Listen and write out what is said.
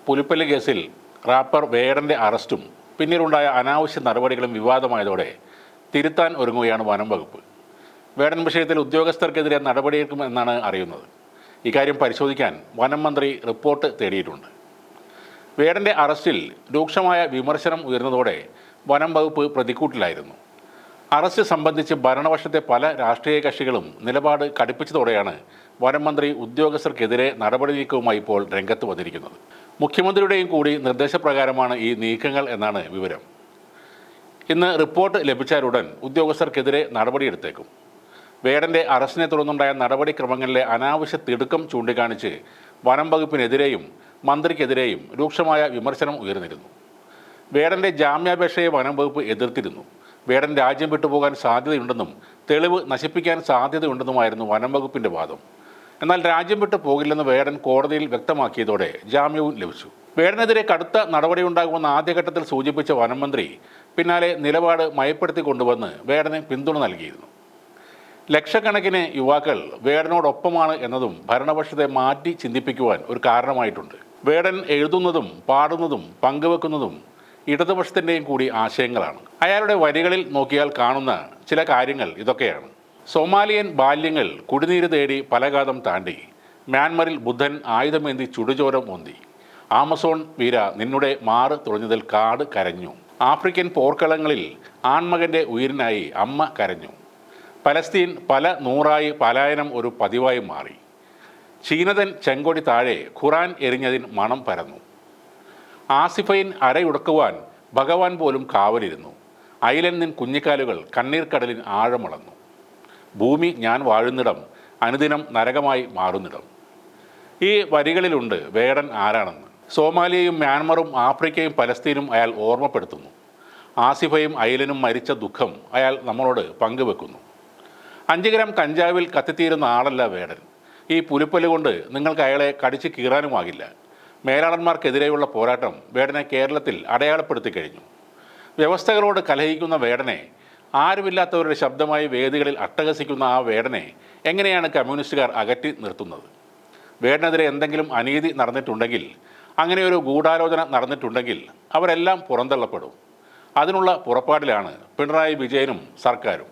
പുലിപ്പല്ലി കേസിൽ റാപ്പർ വേടൻ്റെ അറസ്റ്റും പിന്നീടുണ്ടായ അനാവശ്യ നടപടികളും വിവാദമായതോടെ തിരുത്താൻ ഒരുങ്ങുകയാണ് വനം വകുപ്പ്. വേടൻ വിഷയത്തിൽ ഉദ്യോഗസ്ഥർക്കെതിരെ നടപടിയെടുക്കുമെന്നാണ് അറിയുന്നത്. ഇക്കാര്യം പരിശോധിക്കാൻ വനം മന്ത്രി റിപ്പോർട്ട് തേടിയിട്ടുണ്ട്. വേടൻ്റെ അറസ്റ്റിൽ രൂക്ഷമായ വിമർശനം ഉയർന്നതോടെ വനം വകുപ്പ് പ്രതിക്കൂട്ടിലായിരുന്നു. അറസ്റ്റ് സംബന്ധിച്ച് ഭരണപക്ഷത്തെ പല രാഷ്ട്രീയ കക്ഷികളും നിലപാട് കടുപ്പിച്ചതോടെയാണ് വനം മന്ത്രി ഉദ്യോഗസ്ഥർക്കെതിരെ നടപടി നീക്കവുമായി ഇപ്പോൾ രംഗത്ത് വന്നിരിക്കുന്നത്. മുഖ്യമന്ത്രിയുടെയും കൂടി നിർദ്ദേശപ്രകാരമാണ് ഈ നീക്കങ്ങൾ എന്നാണ് വിവരം. ഇന്ന് റിപ്പോർട്ട് ലഭിച്ചാലുടൻ ഉദ്യോഗസ്ഥർക്കെതിരെ നടപടിയെടുത്തേക്കും. വേടൻ്റെ അറസ്റ്റിനെ തുടർന്നുണ്ടായ നടപടിക്രമങ്ങളിലെ അനാവശ്യ തിടുക്കം ചൂണ്ടിക്കാണിച്ച് വനം വകുപ്പിനെതിരെയും മന്ത്രിക്കെതിരെയും രൂക്ഷമായ വിമർശനം ഉയർന്നിരുന്നു. വേടൻ്റെ ജാമ്യാപേക്ഷയെ വനം വകുപ്പ് എതിർത്തിരുന്നു. വേടൻ രാജ്യം വിട്ടുപോകാൻ സാധ്യതയുണ്ടെന്നും തെളിവ് നശിപ്പിക്കാൻ സാധ്യതയുണ്ടെന്നുമായിരുന്നു വനം വകുപ്പിൻ്റെ വാദം. എന്നാൽ രാജ്യം വിട്ടു പോകില്ലെന്ന് വേടൻ കോടതിയിൽ വ്യക്തമാക്കിയതോടെ ജാമ്യവും ലഭിച്ചു. വേടനെതിരെ കടുത്ത നടപടിയുണ്ടാകുമെന്ന് ആദ്യഘട്ടത്തിൽ സൂചിപ്പിച്ച വനം മന്ത്രി പിന്നാലെ നിലപാട് മയപ്പെടുത്തി കൊണ്ടുവന്ന് വേടന് പിന്തുണ നൽകിയിരുന്നു. ലക്ഷക്കണക്കിന് യുവാക്കൾ വേടനോടൊപ്പമാണ് എന്നതും ഭരണപക്ഷത്തെ മാറ്റി ചിന്തിപ്പിക്കുവാൻ ഒരു കാരണമായിട്ടുണ്ട്. വേടൻ എഴുതുന്നതും പാടുന്നതും പങ്കുവെക്കുന്നതും ഇടതുപക്ഷത്തിൻ്റെയും കൂടി ആശയങ്ങളാണ്. അയാളുടെ വരികളിൽ നോക്കിയാൽ കാണുന്ന ചില കാര്യങ്ങൾ ഇതൊക്കെയാണ്. സോമാലിയൻ ബാല്യങ്ങൾ കുടിനീര് തേടി പലഘാതം താണ്ടി, മ്യാൻമറിൽ ബുദ്ധൻ ആയുധമേന്തി ചുടുചോരം ഓന്തി, ആമസോൺ വീര നിന്നുടെ മാറ് തുറഞ്ഞതിൽ കാട് കരഞ്ഞു, ആഫ്രിക്കൻ പോർക്കളങ്ങളിൽ ആൺമകൻ്റെ ഉയിരിനായി അമ്മ കരഞ്ഞു, പലസ്തീൻ പല നൂറായി പലായനം ഒരു പതിവായി മാറി, ചീനതൻ ചെങ്കൊടി താഴെ ഖുറാൻ എറിഞ്ഞതിൻ മണം പരന്നു, ആസിഫയിൻ അരയുടക്കുവാൻ ഭഗവാൻ പോലും കാവലിരുന്നു, അയിലൻ നിൻ കുഞ്ഞിക്കാലുകൾ കണ്ണീർ കടലിൻ ആഴമളന്നു, ഭൂമി ഞാൻ വാഴുന്നിടം അനുദിനം നരകമായി മാറുന്നിടം. ഈ വരികളിലുണ്ട് വേടൻ ആരാണെന്ന്. സോമാലിയയും മ്യാൻമറും ആഫ്രിക്കയും പലസ്തീനും അയാൾ ഓർമ്മപ്പെടുത്തുന്നു. ആസിഫയും അയിലനും മരിച്ച ദുഃഖം അയാൾ നമ്മളോട് പങ്കുവെക്കുന്നു. 5 ഗ്രാം കഞ്ചാവിൽ കത്തിത്തീരുന്ന ആളല്ല വേടൻ. ഈ പുലിപ്പല്ല് കൊണ്ട് നിങ്ങൾക്ക് അയാളെ കടിച്ച് കീറാനുമാകില്ല. മേലാളന്മാർക്കെതിരെയുള്ള പോരാട്ടം വേടനെ കേരളത്തിൽ അടയാളപ്പെടുത്തി കഴിഞ്ഞു. വ്യവസ്ഥകളോട് കലഹിക്കുന്ന വേടനെ, ആരുമില്ലാത്തവരുടെ ശബ്ദമായി വേദികളിൽ അട്ടഹസിക്കുന്ന ആ വേടനെ എങ്ങനെയാണ് കമ്മ്യൂണിസ്റ്റുകാർ അകറ്റി നിർത്തുന്നത്? വേടനെതിരെ എന്തെങ്കിലും അനീതി നടന്നിട്ടുണ്ടെങ്കിൽ, അങ്ങനെയൊരു ഗൂഢാലോചന നടന്നിട്ടുണ്ടെങ്കിൽ അവരെല്ലാം പുറന്തള്ളപ്പെടും. അതിനുള്ള പുറപ്പാടിലാണ് പിണറായി വിജയനും സർക്കാരും.